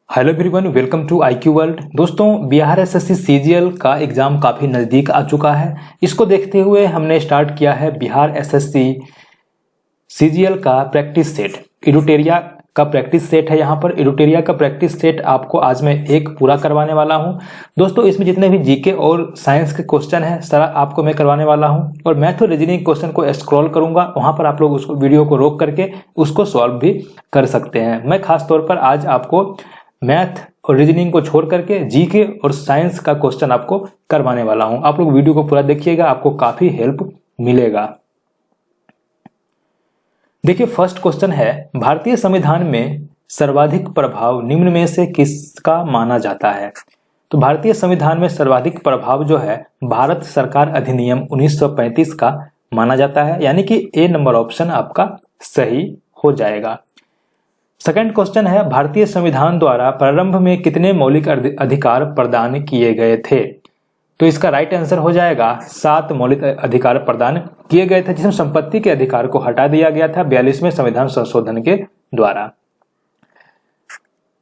Hello everyone, welcome to IQ world. दोस्तों, Bihar SSC CGL का exam काफ़ी नज़दीक आ चुका है। इसको देखते हुए हमने स्टार्ट किया है बिहार एसएससी सीजीएल का प्रैक्टिस सेट। एडुटेरिया का प्रैक्टिस सेट है। यहाँ पर एडुटेरिया का प्रैक्टिस सेट आपको आज मैं एक पूरा करवाने वाला हूँ। दोस्तों, इसमें जितने भी जीके और साइंस के क्वेश्चन हैं सारा आपको मैं करवाने वाला हूँ, और मैथ और रीजनिंग क्वेश्चन को स्क्रॉल करूंगा, वहाँ पर आप लोग उसको वीडियो को रोक करके उसको सॉल्व भी कर सकते हैं। मैं खास तौर पर आज आपको मैथ और रीजनिंग को छोड़ करके जीके और साइंस का क्वेश्चन आपको करवाने वाला हूं। आप लोग वीडियो को पूरा देखिएगा, आपको काफी हेल्प मिलेगा। देखिए, फर्स्ट क्वेश्चन है, भारतीय संविधान में सर्वाधिक प्रभाव निम्न में से किसका माना जाता है? तो भारतीय संविधान में सर्वाधिक प्रभाव जो है भारत सरकार अधिनियम 1935 का माना जाता है, यानी कि ए नंबर ऑप्शन आपका सही हो जाएगा। सेकंड क्वेश्चन है, भारतीय संविधान द्वारा प्रारंभ में कितने मौलिक अधिकार प्रदान किए गए थे? तो इसका राइट आंसर हो जाएगा 7 मौलिक अधिकार प्रदान किए गए थे, जिसमें संपत्ति के अधिकार को हटा दिया गया था 42वें संविधान संशोधन के द्वारा।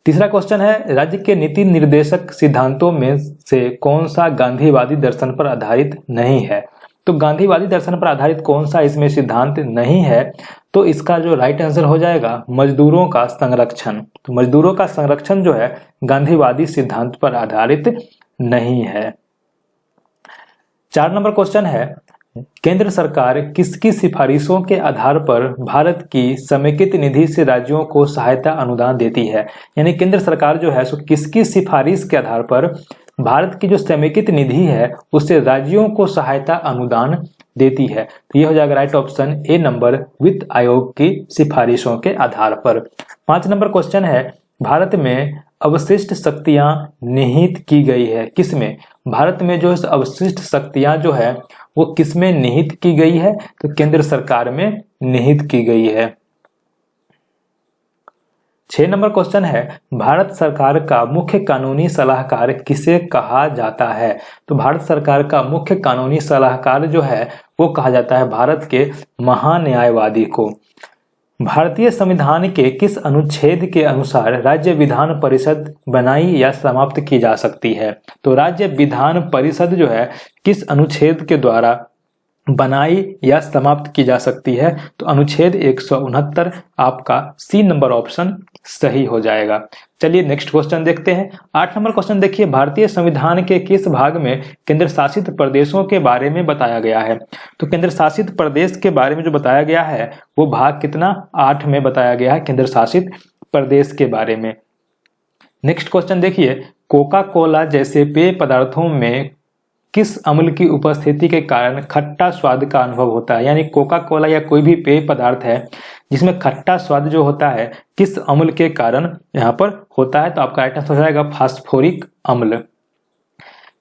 तीसरा क्वेश्चन है, राज्य के नीति निर्देशक सिद्धांतों में से कौन सा गांधीवादी दर्शन पर आधारित नहीं है? तो गांधीवादी दर्शन पर आधारित कौन सा इसमें सिद्धांत नहीं है? तो इसका जो राइट आंसर हो जाएगा मजदूरों का संरक्षण। तो मजदूरों का संरक्षण जो है गांधीवादी सिद्धांत पर आधारित नहीं है। 4 नंबर क्वेश्चन है, केंद्र सरकार किसकी सिफारिशों के आधार पर भारत की समेकित निधि से राज्यों को सहायता अनुदान देती है? यानी केंद्र सरकार जो है सो किसकी सिफारिश के आधार पर भारत की जो समेकित निधि है उससे राज्यों को सहायता अनुदान देती है? तो ये हो जाएगा राइट ऑप्शन ए नंबर, वित्त आयोग की सिफारिशों के आधार पर। 5 नंबर क्वेश्चन है, भारत में अवशिष्ट शक्तियां निहित की गई है किसमें? भारत में जो अवशिष्ट शक्तियां जो है वो किसमें निहित की गई है? तो केंद्र सरकार में निहित की गई है। 6 नंबर क्वेश्चन है, भारत सरकार का मुख्य कानूनी सलाहकार किसे कहा जाता है? तो भारत सरकार का मुख्य कानूनी सलाहकार जो है वो कहा जाता है भारत के महान्यायवादी को। भारतीय संविधान के किस अनुच्छेद के अनुसार राज्य विधान परिषद बनाई या समाप्त की जा सकती है? तो राज्य विधान परिषद जो है किस अनुच्छेद के द्वारा बनाई या समाप्त की जा सकती है? तो अनुच्छेद 169 आपका सी नंबर ऑप्शन सही हो जाएगा। चलिए नेक्स्ट क्वेश्चन देखते हैं। 8 नंबर क्वेश्चन देखिए, भारतीय संविधान के किस भाग में केंद्र शासित प्रदेशों के बारे में बताया गया है? तो केंद्र शासित प्रदेश के बारे में जो बताया गया है वो भाग कितना 8 में बताया गया है केंद्र शासित प्रदेश के बारे में। नेक्स्ट क्वेश्चन देखिए, कोका कोला जैसे पेय पदार्थों में किस अम्ल की उपस्थिति के कारण खट्टा स्वाद का अनुभव होता है? यानी कोका कोला या कोई भी पेय पदार्थ है जिसमें खट्टा स्वाद जो होता है किस अम्ल के कारण यहाँ पर होता है? तो आपका राइट आंसर हो जाएगा फास्फोरिक अम्ल।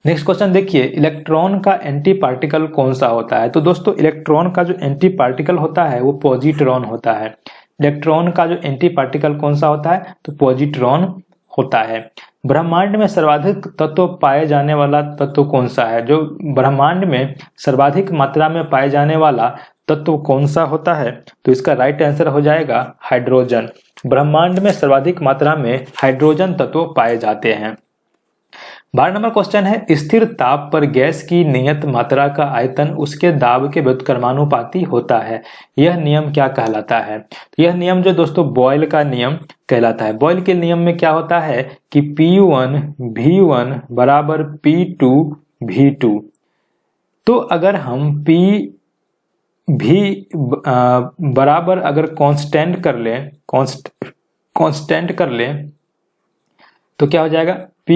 नेक्स्ट क्वेश्चन देखिए, इलेक्ट्रॉन का एंटी पार्टिकल कौन सा होता है? तो दोस्तों, इलेक्ट्रॉन का जो एंटी पार्टिकल होता है वो पॉजिट्रॉन होता है। इलेक्ट्रॉन का जो एंटी पार्टिकल कौन सा होता है? तो पॉजिट्रॉन होता है। ब्रह्मांड में सर्वाधिक तत्व पाए जाने वाला तत्व कौन सा है? जो ब्रह्मांड में सर्वाधिक मात्रा में पाए जाने वाला तत्व कौन सा होता है? तो इसका राइट आंसर हो जाएगा हाइड्रोजन। ब्रह्मांड में सर्वाधिक मात्रा में हाइड्रोजन तत्व पाए जाते हैं। 12 नंबर क्वेश्चन है, स्थिर ताप पर गैस की नियत मात्रा का आयतन उसके दाब के व्युत्क्रमानुपाती होता है। यह नियम क्या कहलाता है? तो यह नियम जो दोस्तों बॉयल का नियम कहलाता है। बॉयल के नियम में क्या होता है कि P1 V1 बराबर P2 V2। तो अगर हम P भी बराबर अगर कांस्टेंट कर लें तो क्या हो जाएगा? P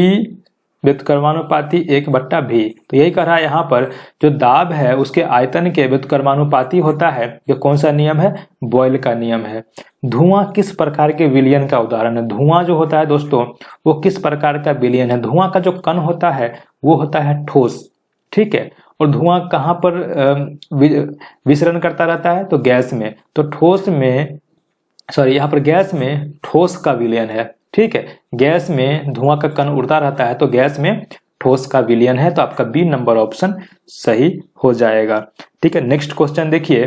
व्युत्क्रमानुपाती 1/V। तो यही कह रहा है यहाँ पर जो दाब है उसके आयतन के व्युत्क्रमानुपाती होता है। ये कौन सा नियम है? बॉयल का नियम है। धुआं किस प्रकार के विलयन का उदाहरण है? धुआं जो होता है दोस्तों वो किस प्रकार का विलयन है? धुआं का जो कण होता है वो होता है ठोस, ठीक है। और धुआं कहाँ पर विचरण करता रहता है? तो गैस में। तो यहाँ पर गैस में ठोस का विलयन है, ठीक है। गैस में धुआं का कण उड़ता रहता है तो गैस में ठोस का विलयन है। तो आपका बी नंबर ऑप्शन सही हो जाएगा, ठीक है। नेक्स्ट क्वेश्चन देखिए,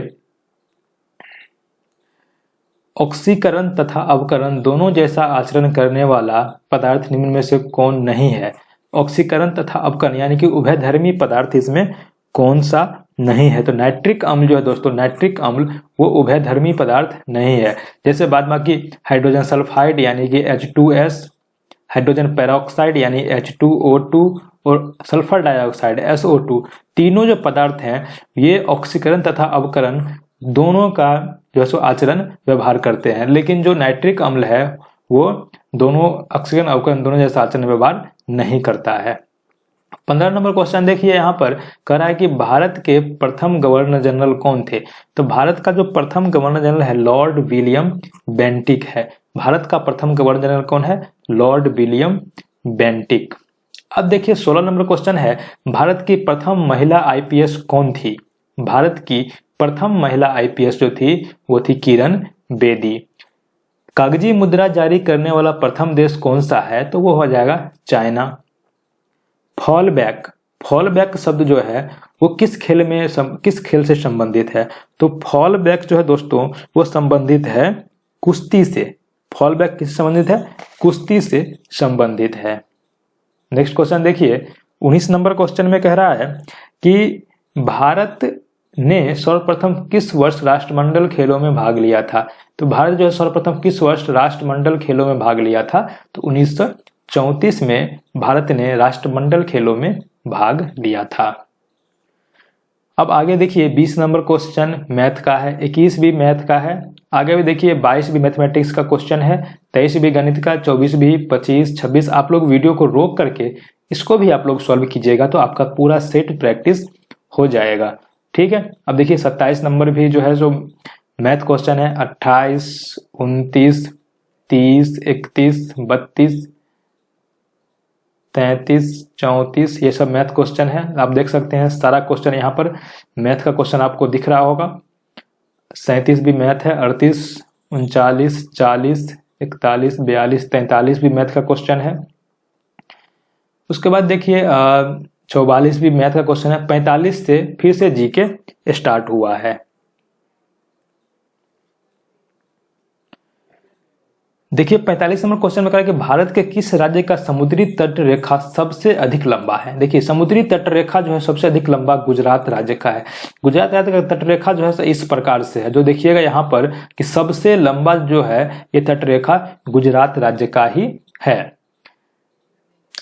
ऑक्सीकरण तथा अवकरण दोनों जैसा आचरण करने वाला पदार्थ निम्न में से कौन नहीं है। ऑक्सीकरण तथा अवकरण यानी कि उभयधर्मी पदार्थ इसमें कौन सा नहीं है। तो नाइट्रिक अम्ल जो है दोस्तों, नाइट्रिक अम्ल वो उभयधर्मी पदार्थ नहीं है। जैसे बाद बाकी हाइड्रोजन सल्फाइड यानी कि H2S, हाइड्रोजन पेरोक्साइड यानी H2O2 और सल्फर डाइऑक्साइड SO2, तीनों जो पदार्थ हैं ये ऑक्सीकरण तथा अवकरण दोनों का जो है सो आचरण व्यवहार करते हैं, लेकिन जो नाइट्रिक अम्ल है वो दोनों ऑक्सीकरण अवकरण दोनों जैसा आचरण व्यवहार नहीं करता है। 15 नंबर क्वेश्चन देखिए, यहाँ पर कह रहा है कि भारत के प्रथम गवर्नर जनरल कौन थे। तो भारत का जो प्रथम गवर्नर जनरल है लॉर्ड विलियम बेंटिक है। भारत का प्रथम गवर्नर जनरल कौन है? Lord William Bentinck. अब देखिए 16 नंबर क्वेश्चन है, भारत की प्रथम महिला आईपीएस कौन थी। भारत की प्रथम महिला आईपीएस जो थी वो थी किरण बेदी। कागजी मुद्रा जारी करने वाला प्रथम देश कौन सा है? तो वो हो जाएगा चाइना। फॉल बैक शब्द जो है वो किस खेल से संबंधित है? तो फॉल बैक जो है दोस्तों वो संबंधित है कुश्ती से। फॉल बैक किससे संबंधित है? कुश्ती से संबंधित है। नेक्स्ट क्वेश्चन देखिए 19 नंबर क्वेश्चन में कह रहा है कि भारत ने सर्वप्रथम किस वर्ष राष्ट्रमंडल खेलों में भाग लिया था। तो भारत जो है सर्वप्रथम किस वर्ष राष्ट्रमंडल खेलों में भाग लिया था? तो 1934 में भारत ने राष्ट्रमंडल खेलों में भाग लिया था। अब आगे देखिए 20 नंबर क्वेश्चन मैथ का है, 21 भी मैथ का है। आगे भी देखिए 22 भी मैथमेटिक्स का क्वेश्चन है, 23 भी गणित का, 24 भी, 25, 26। आप लोग वीडियो को रोक करके इसको भी आप लोग सॉल्व कीजिएगा तो आपका पूरा सेट प्रैक्टिस हो जाएगा। ठीक है। अब देखिए 27 नंबर भी जो है जो मैथ क्वेश्चन है, 28, 29, 30, 31, 32, 33, 34 ये सब मैथ क्वेश्चन है। आप देख सकते हैं सारा क्वेश्चन यहाँ पर मैथ का क्वेश्चन आपको दिख रहा होगा। 37 भी मैथ है, 38, 39, 40, 41, 42, 43 भी मैथ का क्वेश्चन है। उसके बाद देखिए 44 भी मैथ का क्वेश्चन है। 45 से फिर से जीके स्टार्ट हुआ है। देखिए 45 नंबर क्वेश्चन में कहा कि भारत के किस राज्य का समुद्री तट रेखा सबसे अधिक लंबा है। देखिए समुद्री तट रेखा जो है सबसे अधिक लंबा गुजरात राज्य का है। गुजरात राज्य का तट रेखा जो है इस प्रकार से है, जो देखिएगा यहाँ पर कि सबसे लंबा जो है ये तट रेखा गुजरात राज्य का ही है।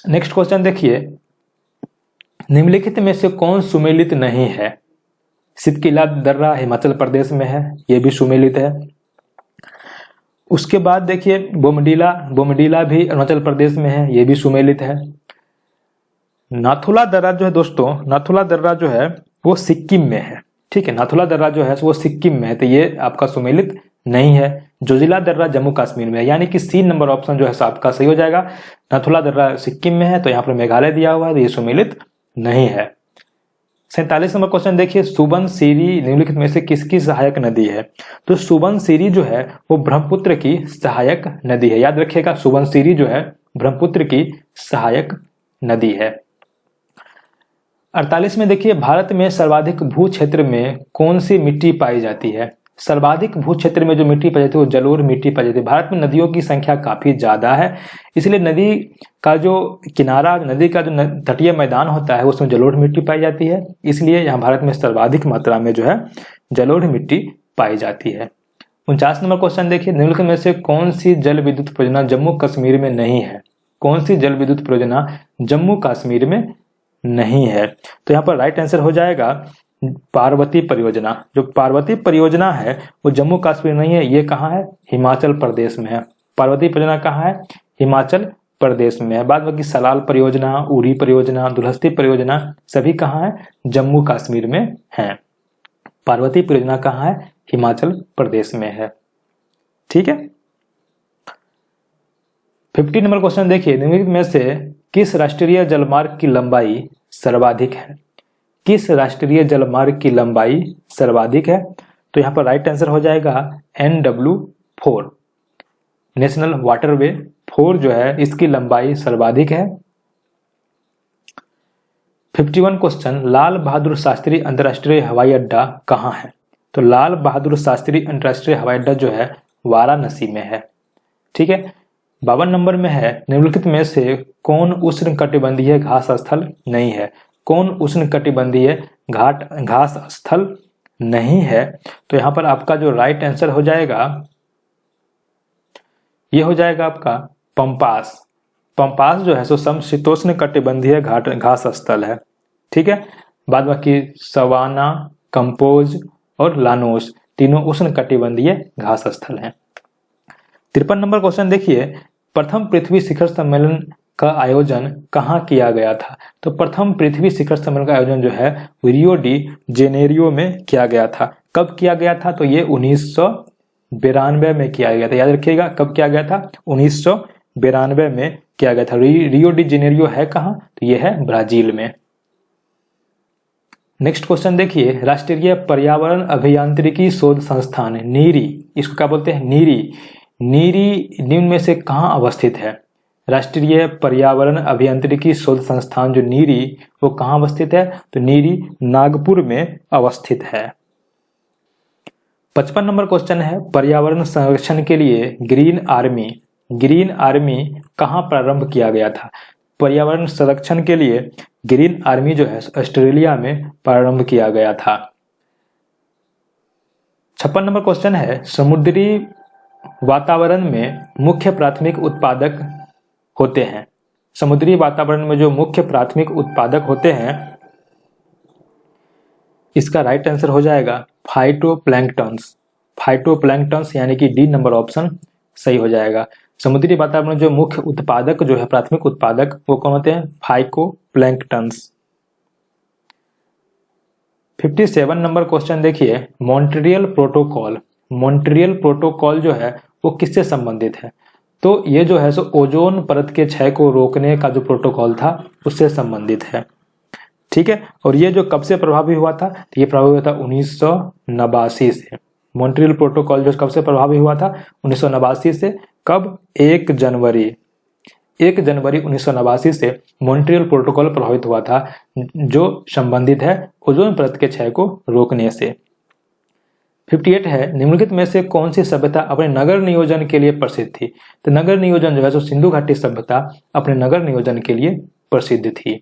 नेक्स्ट क्वेश्चन देखिए, निम्नलिखित में से कौन सुमेलित नहीं है। सितकिला दर्रा हिमाचल प्रदेश में है, ये भी सुमेलित है। उसके बाद देखिए बोमडीला भी अरुणाचल प्रदेश में है, ये भी सुमेलित है। नाथुला दर्रा जो है दोस्तों, नाथुला दर्रा जो है वो सिक्किम में है। ठीक है, नाथुला दर्रा जो है वो सिक्किम में है, तो ये आपका सुमेलित नहीं है। जोजिला दर्रा जम्मू कश्मीर में है, यानी कि सी नंबर ऑप्शन जो है आपका सही हो जाएगा। नाथुला दर्रा सिक्किम में है, तो यहाँ पर मेघालय दिया हुआ है, तो ये सुमेलित नहीं है। 47 नंबर क्वेश्चन देखिए, सुबनसिरी निम्नलिखित में से किसकी सहायक नदी है। तो सुबनसिरी जो है वो ब्रह्मपुत्र की सहायक नदी है। याद रखिएगा सुबनसिरी जो है ब्रह्मपुत्र की सहायक नदी है। 48 में देखिए, भारत में सर्वाधिक भू क्षेत्र में कौन सी मिट्टी पाई जाती है। सर्वाधिक भू क्षेत्र में जो मिट्टी पाई जाती है वो जलोढ़ मिट्टी पाई जाती है। भारत में नदियों की संख्या काफी ज्यादा है, इसलिए नदी का जो किनारा, नदी का जो तटीय मैदान होता है उसमें जलोढ़ मिट्टी पाई जाती है, इसलिए यहाँ भारत में सर्वाधिक मात्रा में जो है जलोढ़ मिट्टी पाई जाती है। 49 नंबर क्वेश्चन देखिए, निम्नलिखित में से कौन सी जल विद्युत परियोजना जम्मू कश्मीर में नहीं है। कौन सी जल विद्युत परियोजना जम्मू कश्मीर में नहीं है। तो यहाँ पर राइट आंसर हो जाएगा पार्वती परियोजना। जो पार्वती परियोजना है वो जम्मू कश्मीर नहीं है, ये कहाँ है? हिमाचल प्रदेश में है। पार्वती परियोजना कहाँ है? हिमाचल प्रदेश में है। बाद बाकी सलाल परियोजना, उरी परियोजना, दुलहस्ती परियोजना सभी कहाँ है? जम्मू कश्मीर में है। पार्वती परियोजना कहाँ है? हिमाचल प्रदेश में है। ठीक है। 50 नंबर क्वेश्चन देखिए, निम्नलिखित में से किस राष्ट्रीय जलमार्ग की लंबाई सर्वाधिक है। किस राष्ट्रीय जलमार्ग की लंबाई सर्वाधिक है। तो यहाँ पर राइट आंसर हो जाएगा NW4, नेशनल वाटरवे 4 जो है इसकी लंबाई सर्वाधिक है। 51 क्वेश्चन, लाल बहादुर शास्त्री अंतरराष्ट्रीय हवाई अड्डा कहाँ है। तो लाल बहादुर शास्त्री अंतरराष्ट्रीय हवाई अड्डा जो है वाराणसी में है। ठीक है। 52 नंबर में है, निम्नलिखित में से कौन उष्णकटिबंधीय घास स्थल नहीं है? कौन उष्णकटिबंधीय घास स्थल नहीं है? तो यहाँ पर आपका जो राइट आंसर हो जाएगा, ये हो जाएगा आपका पंपास। पंपास जो है सो समशीतोष्ण कटिबंधीय घास स्थल है। ठीक है। बाद बाकी सवाना, कंपोज और लानोस तीनों उष्ण कटिबंधीय घास स्थल हैं। 53 नंबर क्वेश्चन देखिए, प्रथम पृथ्वी शिखर सम्मेलन का आयोजन कहाँ किया गया था? तो प्रथम पृथ्वी शिखर सम्मेलन का आयोजन जो है रियो डी जेनेरियो में किया गया था। कब किया गया था? तो ये 1992 में किया गया था। याद रखिएगा, कब किया गया था? 1992 में किया गया था। रियो डी जेनेरियो है कहाँ? तो ये है ब्राजील में। नेक्स्ट क्वेश्चन देखिए, राष्ट्रीय पर्यावरण अभियांत्रिकी शोध संस्थान नीरी, इसको क्या बोलते हैं? नीरी। नीरी निम्न में से कहाँ अवस्थित है? राष्ट्रीय पर्यावरण अभियांत्रिकी शोध संस्थान जो नीरी, वो कहाँ अवस्थित है? तो नीरी नागपुर में अवस्थित है। 55 नंबर क्वेश्चन है, पर्यावरण संरक्षण के लिए ग्रीन आर्मी कहाँ प्रारंभ किया गया था? पर्यावरण संरक्षण के लिए ग्रीन आर्मी जो है ऑस्ट्रेलिया में प्रारंभ किया गया था। 56 नंबर क्वेश्चन है, समुद्री वातावरण में मुख्य प्राथमिक उत्पादक होते हैं। समुद्री वातावरण में जो मुख्य प्राथमिक उत्पादक होते हैं, इसका राइट आंसर हो जाएगा फाइटोप्लैंक्टन्स। फाइटोप्लैंक्टन्स यानी कि डी नंबर ऑप्शन सही हो जाएगा। समुद्री वातावरण में जो मुख्य उत्पादक जो है, प्राथमिक उत्पादक, वो कौन होते हैं? फाइटोप्लैंक्टन्स। 57 नंबर क्वेश्चन देखिए, मॉन्ट्रियल प्रोटोकॉल जो है वो किससे संबंधित है? तो ये जो है सो ओजोन परत के क्षय को रोकने का जो प्रोटोकॉल था उससे संबंधित है। ठीक है। और ये जो कब से प्रभावी हुआ था? तो ये प्रभावी हुआ था 1989 से। मॉन्ट्रियल प्रोटोकॉल जो कब से प्रभावी हुआ था? 1989 से। कब? 1 जनवरी 1989 से मॉन्ट्रियल प्रोटोकॉल प्रभावित हुआ था, जो संबंधित है ओजोन परत के क्षय को रोकने से। 58 है, निम्नलिखित में से कौन सी सभ्यता अपने नगर नियोजन के लिए प्रसिद्ध थी? तो नगर नियोजन जो है, सिंधु घाटी सभ्यता अपने नगर नियोजन के लिए प्रसिद्ध थी।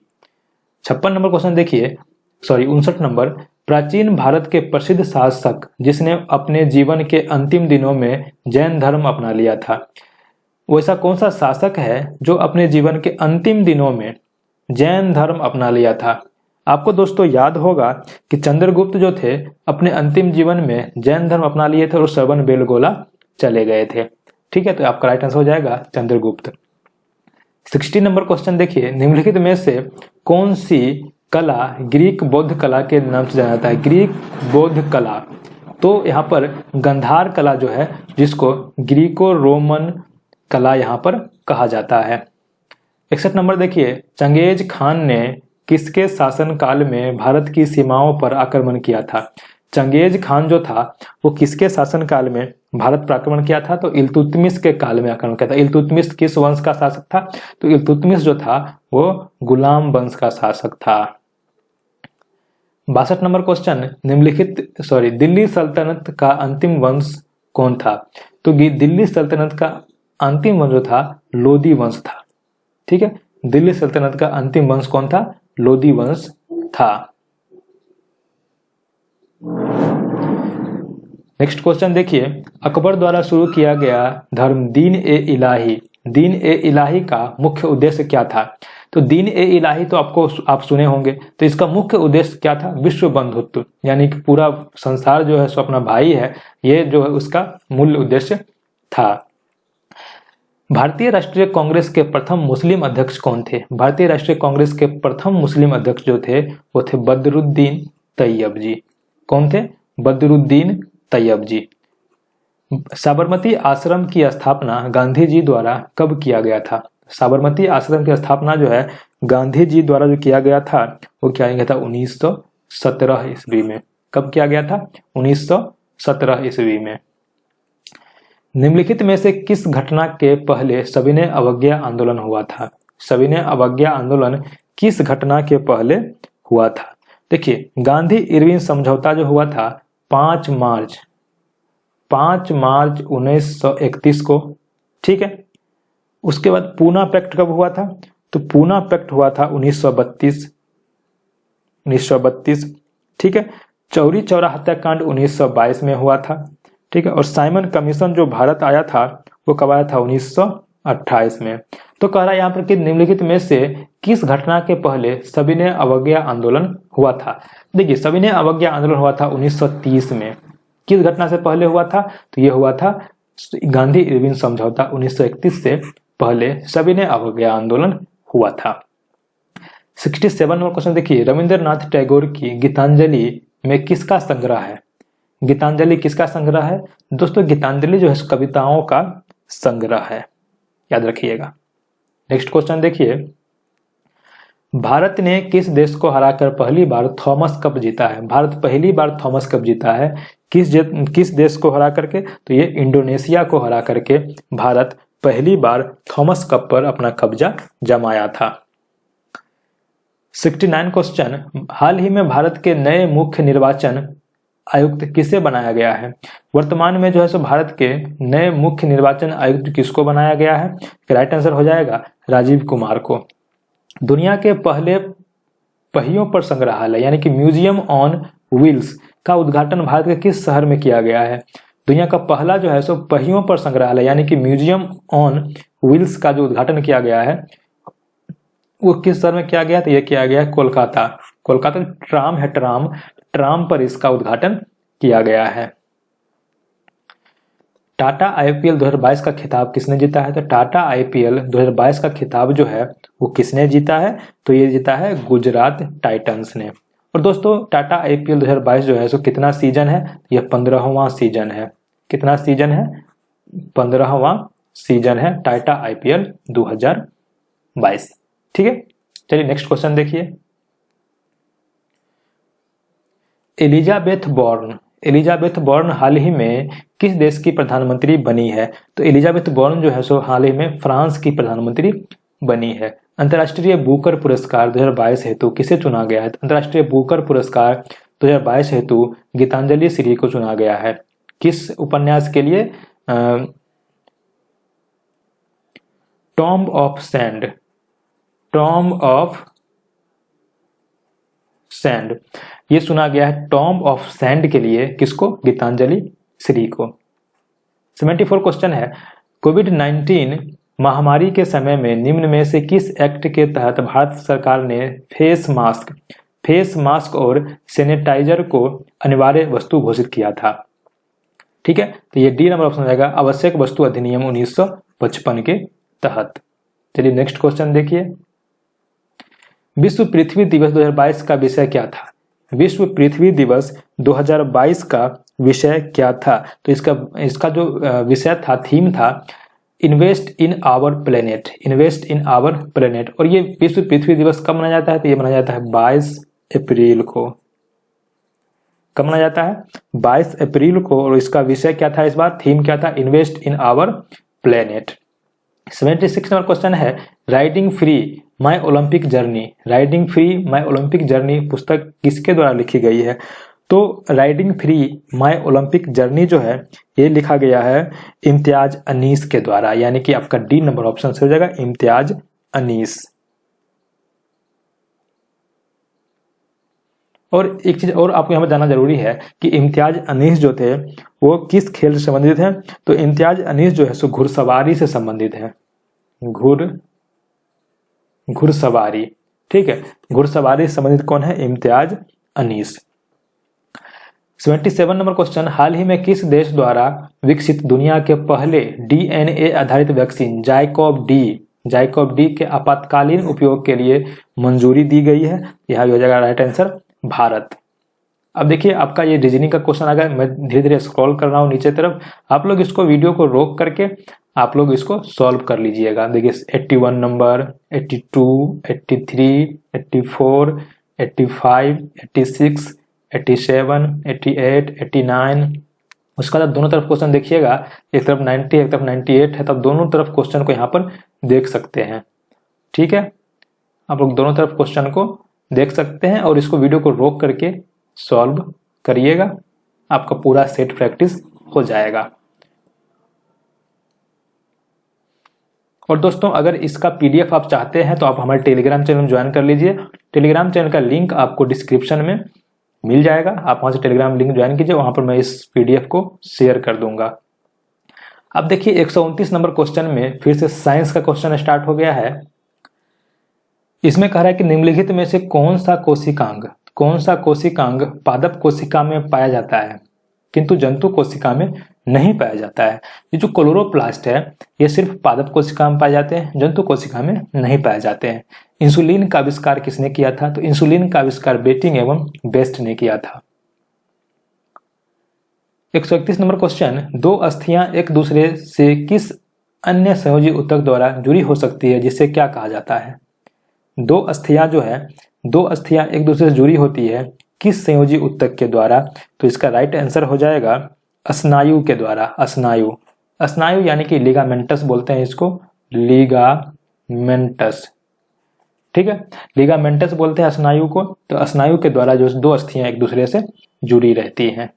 56 नंबर क्वेश्चन देखिए, 59 नंबर, प्राचीन भारत के प्रसिद्ध शासक जिसने अपने जीवन के अंतिम दिनों में जैन धर्म अपना लिया था, वैसा कौन सा शासक है जो अपने जीवन के अंतिम दिनों में जैन धर्म अपना लिया था? आपको दोस्तों याद होगा कि चंद्रगुप्त जो थे अपने अंतिम जीवन में जैन धर्म अपना लिए थे और श्रवण बेलगोला चले गए थे। ठीक है। तो आपका राइट आंसर हो जाएगा चंद्रगुप्त। 60 नंबर क्वेश्चन देखिए, निम्नलिखित में से कौन सी कला ग्रीक बौद्ध कला के नाम से जाना जाता है? ग्रीक बौद्ध कला। तो यहाँ पर गंधार कला जो है, जिसको ग्रीको रोमन कला यहाँ पर कहा जाता है। 61 नंबर देखिए, चंगेज खान ने किसके शासनकाल में भारत की सीमाओं पर आक्रमण किया था? चंगेज खान जो था वो किसके शासनकाल में भारत पर आक्रमण किया था? तो इल्तुतमिश के काल में आक्रमण किया था। इल्तुतमिश किस वंश का शासक था? तो इल्तुतमिश जो था वो गुलाम वंश का शासक था। 62 नंबर क्वेश्चन, दिल्ली सल्तनत का अंतिम वंश कौन था? तो दिल्ली सल्तनत का अंतिम वंश जो था लोदी वंश था। ठीक है। दिल्ली सल्तनत का अंतिम वंश कौन था? लोदी वंश था। नेक्स्ट क्वेश्चन देखिए, अकबर द्वारा शुरू किया गया धर्म दीन ए इलाही का मुख्य उद्देश्य क्या था? तो दीन ए इलाही तो आप सुने होंगे। तो इसका मुख्य उद्देश्य क्या था? विश्व बंधुत्व, यानी कि पूरा संसार जो है सो अपना भाई है, ये जो है उसका मूल उद्देश्य था। भारतीय राष्ट्रीय कांग्रेस के प्रथम मुस्लिम अध्यक्ष कौन थे? भारतीय राष्ट्रीय कांग्रेस के प्रथम मुस्लिम अध्यक्ष जो थे वो थे बदरुद्दीन तैयब जी। कौन थे? बदरुद्दीन तैयब जी। साबरमती आश्रम की स्थापना गांधी जी द्वारा कब किया गया था? साबरमती आश्रम की स्थापना जो है गांधी जी द्वारा जो किया गया था वो किया गया था 1917 ईस्वी में। कब किया गया था? 1917 ईस्वी में। निम्नलिखित में से किस घटना के पहले सविनय अवज्ञा आंदोलन हुआ था? सविनय अवज्ञा आंदोलन किस घटना के पहले हुआ था? देखिए, गांधी इरविन समझौता जो हुआ था 5 5 मार्च 1931 को, ठीक है। उसके बाद पूना पैक्ट कब हुआ था? तो पूना पैक्ट हुआ था 1932, ठीक है। चौरी चौरा हत्याकांड 1922 में हुआ था, ठीक है। और साइमन कमीशन जो भारत आया था वो कब आया था? 1928 में। तो कह रहा है यहाँ पर कि निम्नलिखित में से किस घटना के पहले सविनय अवज्ञा आंदोलन हुआ था? देखिए, सविनय अवज्ञा आंदोलन हुआ था 1930 में। किस घटना से पहले हुआ था? तो ये हुआ था गांधी इरविन समझौता। 1931 से पहले सविनय अवज्ञा आंदोलन हुआ था। 67 नंबर क्वेश्चन देखिए, रविंद्रनाथ टैगोर की गीतांजलि में किसका संग्रह है? गीतांजलि किसका संग्रह है? दोस्तों, गीतांजलि जो है कविताओं का संग्रह है, याद रखिएगा। नेक्स्ट क्वेश्चन देखिए, भारत ने किस देश को हराकर पहली बार थॉमस कप जीता है? भारत पहली बार थॉमस कप जीता है किस देश को हरा करके? तो ये इंडोनेशिया को हरा करके भारत पहली बार थॉमस कप पर अपना कब्जा जमाया था। 69 क्वेश्चन, हाल ही में भारत के नए मुख्य निर्वाचन आयुक्त किसे बनाया गया है? वर्तमान में जो है सो भारत के नए मुख्य निर्वाचन आयुक्त किसको बनाया गया है? राइट आंसर हो जाएगा राजीव कुमार को। दुनिया के पहले पहियों पर संग्रहालय यानी कि म्यूजियम ऑन व्हील्स का उद्घाटन भारत के किस शहर में किया गया है? दुनिया का पहला जो है सो पहियों पर संग्रहालय यानी कि म्यूजियम ऑन व्हील्स का जो उद्घाटन किया गया है वो किस शहर में किया गया? तो ये किया गया है कोलकाता। कोलकाता ट्राम है, ट्राम पर इसका उद्घाटन किया गया है। टाटा आईपीएल 2022 का खिताब किसने जीता है? तो टाटा आईपीएल 2022 का खिताब जो है वो किसने जीता है? तो ये जीता है गुजरात टाइटंस ने। और दोस्तों, टाटा आईपीएल 2022 जो है सो कितना सीजन है? ये 15वां सीजन है। कितना सीजन है? 15वां सीजन है टाटा आईपीएल 2022, ठीक है। चलिए नेक्स्ट क्वेश्चन देखिए, एलिजाबेथ बॉर्न हाल ही में किस देश की प्रधानमंत्री बनी है? तो एलिजाबेथ बॉर्न जो है सो हाल ही में फ्रांस की प्रधानमंत्री बनी है। अंतर्राष्ट्रीय बुकर पुरस्कार 2022 हेतु किसे चुना गया है? अंतर्राष्ट्रीय बुकर पुरस्कार 2022 हेतु गीतांजलि श्री को चुना गया है। किस उपन्यास के लिए? टॉम्ब ऑफ सैंड, ये सुना गया है टॉम्ब ऑफ सैंड के लिए। किसको? गीतांजलि श्री को। 74 क्वेश्चन है, कोविड-19 महामारी के समय में निम्न में से किस एक्ट के तहत भारत सरकार ने फेस मास्क और सैनिटाइजर को अनिवार्य वस्तु घोषित किया था? ठीक है, तो ये डी नंबर ऑप्शन हो जाएगा, आवश्यक वस्तु अधिनियम 1955 के तहत। चलिए नेक्स्ट क्वेश्चन देखिए, विश्व पृथ्वी दिवस 2022 का विषय क्या था? विश्व पृथ्वी दिवस 2022 का विषय क्या था? तो इसका जो विषय था, थीम था, इन्वेस्ट इन आवर प्लेनेट। और ये विश्व पृथ्वी दिवस कब मनाया जाता है? तो ये मनाया जाता है 22 अप्रैल को। कब मनाया जाता है? 22 अप्रैल को। और इसका विषय क्या था? इस बार थीम क्या था? Invest in our planet. 76 number question है, riding free my Olympic journey पुस्तक किसके द्वारा लिखी गई है? तो riding free my Olympic journey जो है ये लिखा गया है इम्तियाज अनीस के द्वारा, यानी कि आपका डी नंबर ऑप्शन से हो जाएगा इम्तियाज अनीस। और एक चीज और आपको यहाँ पर जानना जरूरी है कि इम्तियाज अनीस जो थे वो किस खेल से संबंधित हैं? तो इम्तियाज अनीस जो है सो घुड़सवारी से संबंधित है। घुड़सवारी, ठीक है, घुड़सवारी से संबंधित कौन है? इम्तियाज अनीस। 77 नंबर क्वेश्चन, हाल ही में किस देश द्वारा विकसित दुनिया के पहले डीएनए आधारित वैक्सीन जाइकोव डी के आपातकालीन उपयोग के लिए मंजूरी दी गई है? यह हो जाएगा राइट आंसर भारत। अब देखिए आपका ये रीजनिंग का क्वेश्चन आ गया, मैं धीरे धीरे स्क्रॉल कर रहा हूँ नीचे तरफ, आप लोग इसको वीडियो को रोक करके आप लोग इसको सॉल्व कर लीजिएगा। देखिए 81 नंबर, 82, 83, 84, 85, 86, 87, 88, 89, उसका बाद दोनों तरफ क्वेश्चन देखिएगा, एक तरफ 90 एक तरफ 98 है, तब दोनों तरफ क्वेश्चन को यहाँ पर देख सकते हैं। ठीक है, आप लोग दोनों तरफ क्वेश्चन को देख सकते हैं और इसको वीडियो को रोक करके सॉल्व करिएगा, आपका पूरा सेट प्रैक्टिस हो जाएगा। और दोस्तों अगर इसका पीडीएफ आप चाहते हैं तो आप हमारे टेलीग्राम चैनल में ज्वाइन कर लीजिए। टेलीग्राम चैनल का लिंक आपको डिस्क्रिप्शन में मिल जाएगा, आप वहां से टेलीग्राम लिंक ज्वाइन कीजिए, वहां पर मैं इस पीडीएफ को शेयर कर दूंगा। अब देखिए 129 नंबर क्वेश्चन में फिर से साइंस का क्वेश्चन स्टार्ट हो गया है। इसमें कह रहा है कि निम्नलिखित में से कौन सा कोशिकांग पादप कोशिका में पाया जाता है किंतु जंतु कोशिका में नहीं पाया जाता है। ये जो क्लोरोप्लास्ट है ये सिर्फ पादप कोशिका में पाए जाते हैं, जंतु कोशिका में नहीं पाए जाते हैं। इंसुलिन का आविष्कार किसने किया था? तो इंसुलिन का आविष्कार बेटिंग एवं बेस्ट ने किया था। 131 नंबर क्वेश्चन, दो अस्थियां एक दूसरे से किस अन्य संयोजी ऊतक द्वारा जुड़ी हो सकती है जिसे क्या कहा जाता है? दो अस्थियां एक दूसरे से जुड़ी होती है किस संयोजी ऊतक के द्वारा? तो इसका राइट आंसर हो जाएगा स्नायु के द्वारा। स्नायु यानी कि लिगामेंटस बोलते हैं इसको, लिगामेंटस, ठीक है, लिगामेंटस बोलते हैं स्नायु को। तो स्नायु के द्वारा जो दो अस्थियां एक दूसरे से जुड़ी रहती हैं।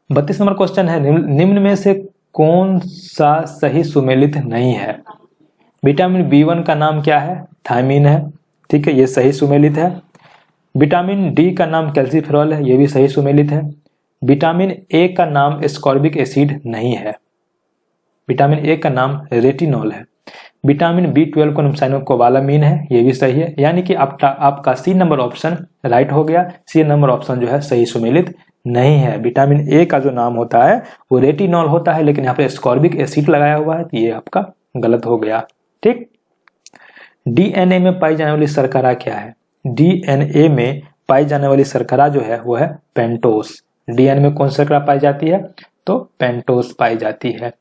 32 नंबर क्वेश्चन है, निम्न में से कौन सा सही सुमेलित नहीं है? विटामिन B1 का नाम क्या है? थायमीन है, ठीक है, ये सही सुमेलित है। विटामिन D का नाम कैल्सीफेरॉल है, ये भी सही सुमेलित है। विटामिन A का नाम एस्कॉर्बिक एसिड नहीं है, विटामिन A का नाम रेटिनॉल है। विटामिन B12 का नाम साइनोकोबालामीन है, ये भी सही है। यानी कि आपका सी नंबर ऑप्शन राइट हो गया। सी नंबर ऑप्शन जो है सही सुमेलित नहीं है। विटामिन A का जो नाम होता है वो रेटिनॉल होता है, लेकिन यहाँ पे एस्कॉर्बिक एसिड लगाया हुआ है, तो ये आपका गलत हो गया, ठीक। DNA में पाई जाने वाली शर्करा क्या है? DNA में पाई जाने वाली शर्करा जो है वो है पेंटोस। DNA में कौन सी शर्करा पाई जाती है? तो पेंटोस पाई जाती है।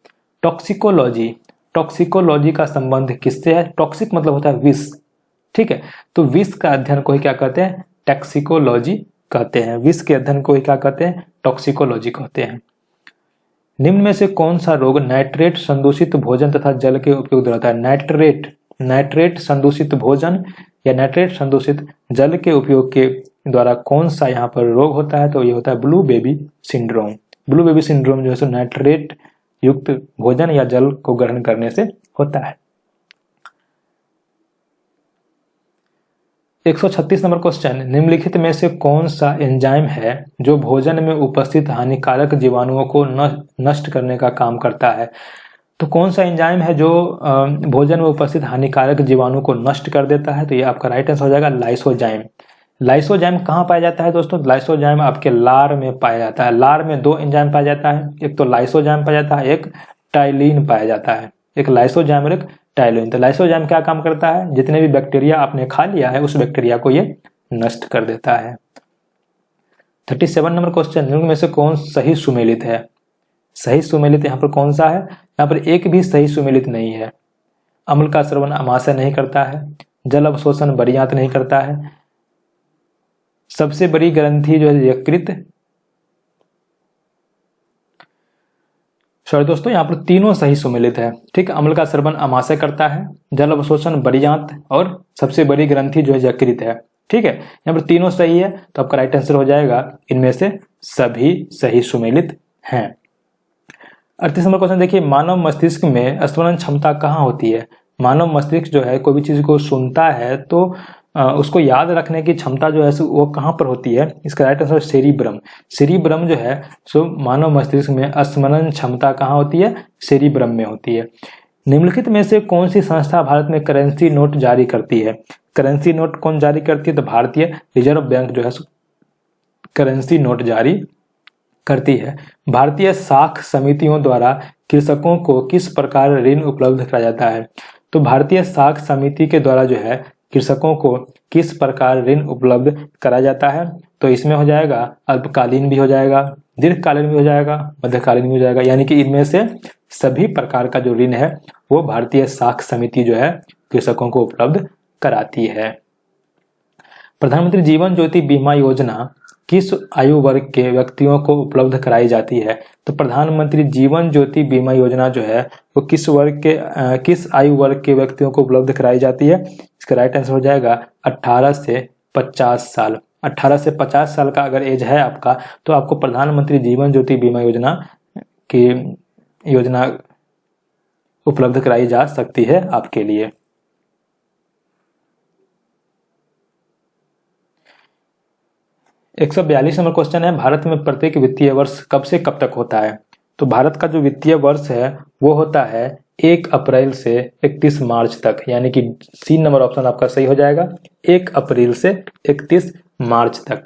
टॉक्सिकोलॉजी का संबंध किससे है? टॉक्सिक मतलब होता है विष, ठीक है, तो विष का अध्ययन को ही क्या कहते हैं? टॉक्सिकोलॉजी कहते हैं। विष के अध्ययन को ही क्या कहते हैं? टॉक्सिकोलॉजी कहते हैं। निम्न में से कौन सा रोग नाइट्रेट संदूषित भोजन तथा जल के उपयोग द्वारा होता है? नाइट्रेट संदूषित भोजन या नाइट्रेट संदूषित जल के उपयोग के द्वारा कौन सा यहाँ पर रोग होता है? तो ये होता है blue baby syndrome. Blue baby syndrome जो है सो नाइट्रेट युक्त भोजन या जल को ग्रहण करने से होता है। 136 नंबर क्वेश्चन, निम्नलिखित में से कौन सा एंजाइम है जो भोजन में उपस्थित हानिकारक जीवाणुओं को नष्ट करने का काम करता है? तो कौन सा एंजाइम है जो भोजन में उपस्थित हानिकारक जीवाणु को नष्ट कर देता है? तो ये आपका राइट आंसर हो जाएगा लाइसोजाइम। लाइसोजाइम कहाँ पाया जाता है दोस्तों? लाइसोजाइम आपके लार में पाया जाता है। लार में दो एंजाइम पाया जाता है, एक तो लाइसोजाइम पाया जाता है, एक टाइलिन पाया जाता है। एक लाइसोजाइम और एक टाइलिन। तो लाइसोजाइम क्या काम करता है? जितने भी बैक्टीरिया आपने खा लिया है उस बैक्टीरिया को ये नष्ट कर देता है। 37 नंबर क्वेश्चन, निम्न में से कौन सही सुमेलित है? सही सुमेलित यहाँ पर कौन सा है? यहाँ पर एक भी सही सुमेलित नहीं है। अम्ल का स्रवण अमाशय नहीं करता है, जल अवशोषण बरियात नहीं करता है, सबसे बड़ी ग्रंथि जो है यकृत, सॉरी दोस्तों यहाँ पर तीनों सही सुमेलित है, ठीक। अम्ल का स्रवण अमाशय करता है, जल अवशोषण बरियात और सबसे बड़ी ग्रंथि जो है यकृत है, ठीक है। यहाँ पर तीनों सही है, तो आपका राइट आंसर हो जाएगा इनमें से सभी सही सुमेलित हैं। 38 नंबर क्वेश्चन देखिए, मानव मस्तिष्क में स्मरण क्षमता कहाँ होती है? मानव मस्तिष्क जो है कोई भी चीज को सुनता है तो उसको याद रखने की क्षमता जो है वो कहाँ पर होती है? इसका राइट आंसर सेरिब्रम। सेरिब्रम जो है सो मानव मस्तिष्क में स्मरण क्षमता कहाँ होती है? सेरिब्रम में होती है। निम्नलिखित में से कौन सी संस्था भारत में करेंसी नोट जारी करती है? करेंसी नोट कौन जारी करती है? तो भारतीय रिजर्व बैंक जो है करेंसी नोट जारी करती है। भारतीय साख समितियों द्वारा कृषकों को किस प्रकार ऋण उपलब्ध कराया जाता है? तो भारतीय साख समिति के द्वारा जो है कृषकों को किस प्रकार ऋण उपलब्ध कराया जाता है? तो इसमें हो जाएगा अल्पकालीन भी हो जाएगा, दीर्घकालीन भी हो जाएगा, मध्यकालीन भी हो जाएगा, यानी कि इनमें से सभी प्रकार का जो ऋण है वो भारतीय साख समिति जो है कृषकों को उपलब्ध कराती है। प्रधानमंत्री जीवन ज्योति बीमा योजना किस आयु वर्ग के व्यक्तियों को उपलब्ध कराई जाती है? तो प्रधानमंत्री जीवन ज्योति बीमा योजना जो है वो किस आयु वर्ग के व्यक्तियों को उपलब्ध कराई जाती है? इसका राइट आंसर हो जाएगा 18 से 50 साल। 18 से 50 साल का अगर एज है आपका, तो आपको प्रधानमंत्री जीवन ज्योति बीमा योजना की योजना उपलब्ध कराई जा सकती है आपके लिए। एक 142 नंबर क्वेश्चन है, भारत में प्रत्येक वित्तीय वर्ष कब से कब तक होता है? तो भारत का जो वित्तीय वर्ष है वो होता है 1 अप्रैल से 31 मार्च तक, यानी कि C नंबर ऑप्शन आपका सही हो जाएगा, 1 अप्रैल से 31 मार्च तक।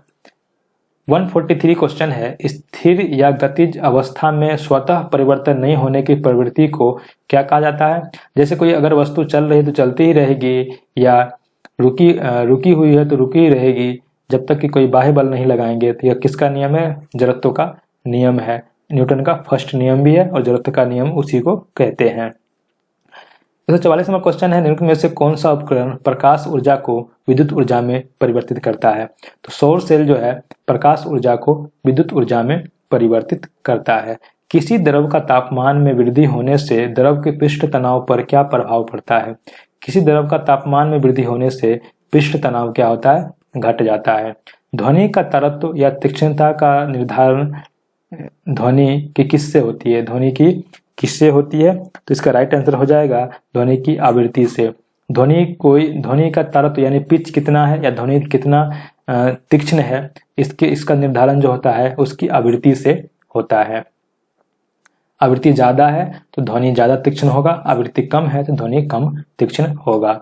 143 क्वेश्चन है, स्थिर या गतिज अवस्था में स्वतः परिवर्तन नहीं होने की प्रवृत्ति को क्या कहा जाता है? जैसे कोई अगर वस्तु चल रही है तो चलती ही रहेगी, या रुकी हुई है तो रुकी ही रहेगी जब तक कि कोई बाह्य बल नहीं लगाएंगे। तो यह किसका नियम है? जड़त्व का नियम है। न्यूटन का फर्स्ट नियम भी है और जड़त्व का नियम उसी को कहते हैं। 144 नंबर क्वेश्चन है, निम्नलिखित में से कौन सा उपकरण प्रकाश ऊर्जा को विद्युत ऊर्जा में परिवर्तित करता है? तो सौर सेल जो है प्रकाश ऊर्जा को विद्युत ऊर्जा में परिवर्तित करता है। किसी द्रव का तापमान में वृद्धि होने से द्रव के पृष्ठ तनाव पर क्या प्रभाव पड़ता है? किसी द्रव का तापमान में वृद्धि होने से पृष्ठ तनाव क्या होता है? घट जाता है। ध्वनि का तरत्व या तीक्ष्णता का निर्धारण ध्वनि की किससे होती है? ध्वनि की किससे होती है? तो इसका राइट आंसर हो जाएगा ध्वनि की आवृत्ति से। ध्वनि का तरत्व यानी पिच कितना है या ध्वनि कितना तीक्ष्ण है, इसका निर्धारण जो होता है उसकी आवृत्ति से होता है। आवृत्ति ज्यादा है तो ध्वनि ज्यादा तीक्ष्ण होगा, आवृत्ति कम है तो ध्वनि कम तीक्ष्ण होगा।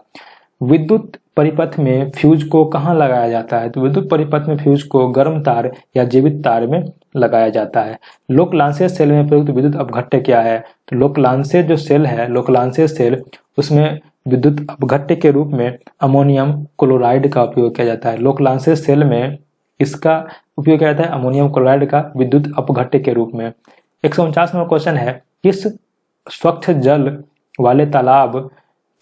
विद्युत परिपथ में फ्यूज को कहाँ लगाया जाता है? तो विद्युत परिपथ में फ्यूज को गर्म तार या जीवित तार में लगाया जाता है। लोकलांसीय सेल में प्रयुक्त विद्युत अपघट्य क्या है? तो लोकलांसीय जो सेल है, लोकलांसीय सेल, उसमें विद्युत अपघट्य के रूप में अमोनियम क्लोराइड का उपयोग किया जाता है। लोकलांसीय सेल में इसका उपयोग किया जाता है अमोनियम क्लोराइड का विद्युत अपघट्य के रूप में। 149 नंबर क्वेश्चन है, किस स्वच्छ जल वाले तालाब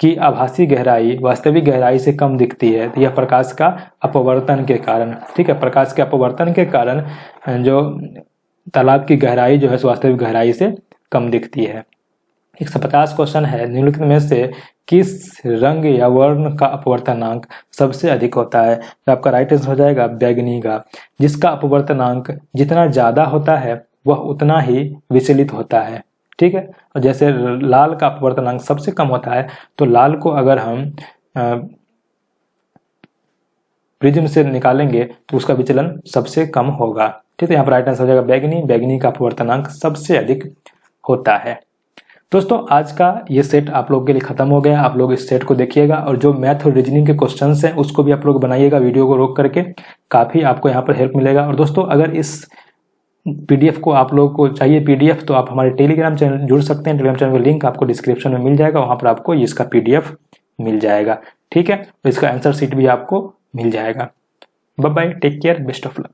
की आभासी गहराई वास्तविक गहराई से कम दिखती है? तो यह प्रकाश का अपवर्तन के कारण, ठीक है, प्रकाश के अपवर्तन के कारण जो तालाब की गहराई जो है वास्तविक गहराई से कम दिखती है। 150 क्वेश्चन है, निम्नलिखित में से किस रंग या वर्ण का अपवर्तनांक सबसे अधिक होता है? तो आपका राइट आंसर हो जाएगा बैगनी का, जिसका अपवर्तनांक जितना ज्यादा होता है वह उतना ही विचलित होता है, ठीक है। और जैसे लाल का अपवर्तनांक सबसे कम होता है, तो लाल को अगर हम प्रिज्म से निकालेंगे तो उसका विचलन सबसे कम होगा, ठीक है। यहाँ पर राइट आंसर हो जाएगा बैगनी, बैगनी का अपवर्तनांक सबसे अधिक होता है। दोस्तों आज का ये सेट आप लोगों के लिए खत्म हो गया। आप लोग इस सेट को देखिएगा और जो मैथ और रीजनिंग के क्वेश्चंस हैं उसको भी आप लोग बनाइएगा वीडियो को रोक करके, काफी आपको यहाँ पर हेल्प मिलेगा। और दोस्तों अगर इस पीडीएफ को आप लोगों को चाहिए पीडीएफ, तो आप हमारे टेलीग्राम चैनल जुड़ सकते हैं। टेलीग्राम चैनल का लिंक आपको डिस्क्रिप्शन में मिल जाएगा, वहां पर आपको इसका पीडीएफ मिल जाएगा, ठीक है। तो इसका आंसर शीट भी आपको मिल जाएगा। Bye bye, take care, best of luck.